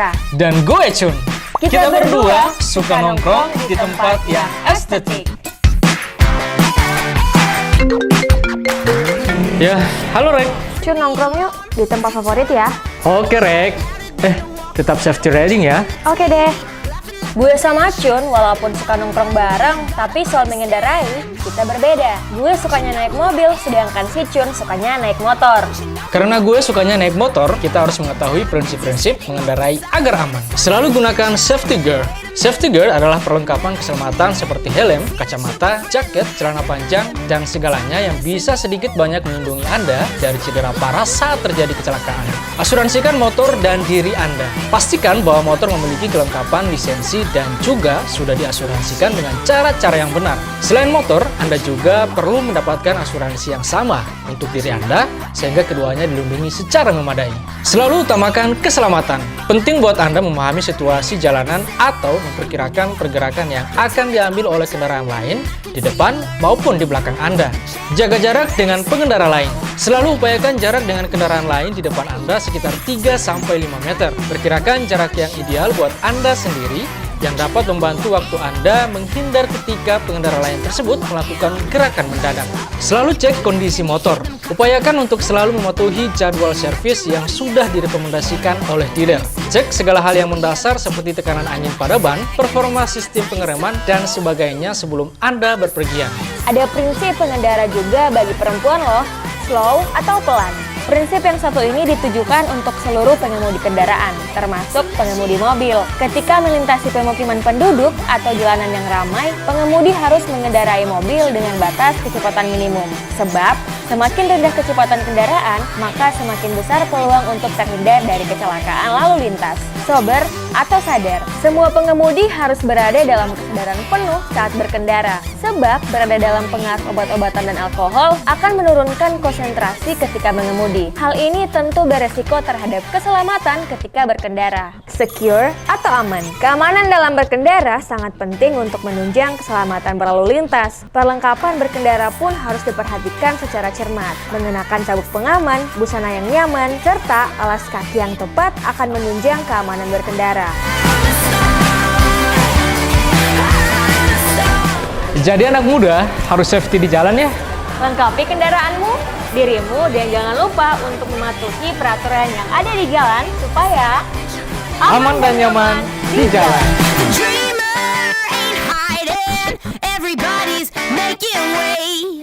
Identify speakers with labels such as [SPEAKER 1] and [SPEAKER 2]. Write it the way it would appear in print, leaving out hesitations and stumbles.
[SPEAKER 1] Eka.
[SPEAKER 2] Dan gue Chun.
[SPEAKER 1] Kita berdua
[SPEAKER 2] suka nongkrong di tempat yang estetik. Ya, halo Rek.
[SPEAKER 1] Cun, nongkrong yuk di tempat favorit ya.
[SPEAKER 2] Oke Rek. Tetap safety riding ya.
[SPEAKER 1] Oke deh. Gue sama Cun walaupun suka nongkrong bareng, tapi soal mengendarai kita berbeda. Gue sukanya naik mobil, sedangkan si Cun sukanya naik motor.
[SPEAKER 2] Karena gue sukanya naik motor, kita harus mengetahui prinsip-prinsip mengendarai agar aman. Selalu gunakan safety gear. Safety gear adalah perlengkapan keselamatan seperti helm, kacamata, jaket, celana panjang, dan segalanya yang bisa sedikit banyak melindungi Anda dari cedera parah saat terjadi kecelakaan. Asuransikan motor dan diri Anda. Pastikan bahwa motor memiliki kelengkapan lisensi dan juga sudah diasuransikan dengan cara-cara yang benar. Selain motor, Anda juga perlu mendapatkan asuransi yang sama untuk diri Anda, sehingga keduanya dilindungi secara memadai. Selalu utamakan keselamatan. Penting buat Anda memahami situasi jalanan atau memperkirakan pergerakan yang akan diambil oleh kendaraan lain di depan maupun di belakang Anda. Jaga jarak dengan pengendara lain. Selalu upayakan jarak dengan kendaraan lain di depan Anda sekitar 3-5 meter. Perkirakan jarak yang ideal buat Anda sendiri yang dapat membantu waktu Anda menghindar ketika pengendara lain tersebut melakukan gerakan mendadak. Selalu cek kondisi motor. Upayakan untuk selalu mematuhi jadwal servis yang sudah direkomendasikan oleh dealer. Cek segala hal yang mendasar seperti tekanan angin pada ban, performa sistem pengereman, dan sebagainya sebelum Anda berpergian.
[SPEAKER 1] Ada prinsip pengendara juga bagi perempuan loh, slow atau pelan. Prinsip yang satu ini ditujukan untuk seluruh pengemudi kendaraan, termasuk pengemudi mobil. Ketika melintasi pemukiman penduduk atau jalanan yang ramai, pengemudi harus mengendarai mobil dengan batas kecepatan minimum. Sebab, semakin rendah kecepatan kendaraan, maka semakin besar peluang untuk terhindar dari kecelakaan lalu lintas. Sober atau sadar, semua pengemudi harus berada dalam kesadaran penuh saat berkendara. Sebab, berada dalam pengaruh obat-obatan dan alkohol akan menurunkan konsentrasi ketika mengemudi. Hal ini tentu beresiko terhadap keselamatan ketika berkendara. Secure atau aman. Keamanan dalam berkendara sangat penting untuk menunjang keselamatan berlalu lintas. Perlengkapan berkendara pun harus diperhatikan secara cermat. Mengenakan sabuk pengaman, busana yang nyaman, serta alas kaki yang tepat akan menunjang keamanan berkendara.
[SPEAKER 2] Jadi anak muda harus safety di jalan ya.
[SPEAKER 1] Lengkapi kendaraanmu, dirimu, dan jangan lupa untuk mematuhi peraturan yang ada di jalan supaya
[SPEAKER 2] Aman dan nyaman di jalan.
[SPEAKER 3] Dreamer ain't hiding, everybody's making way.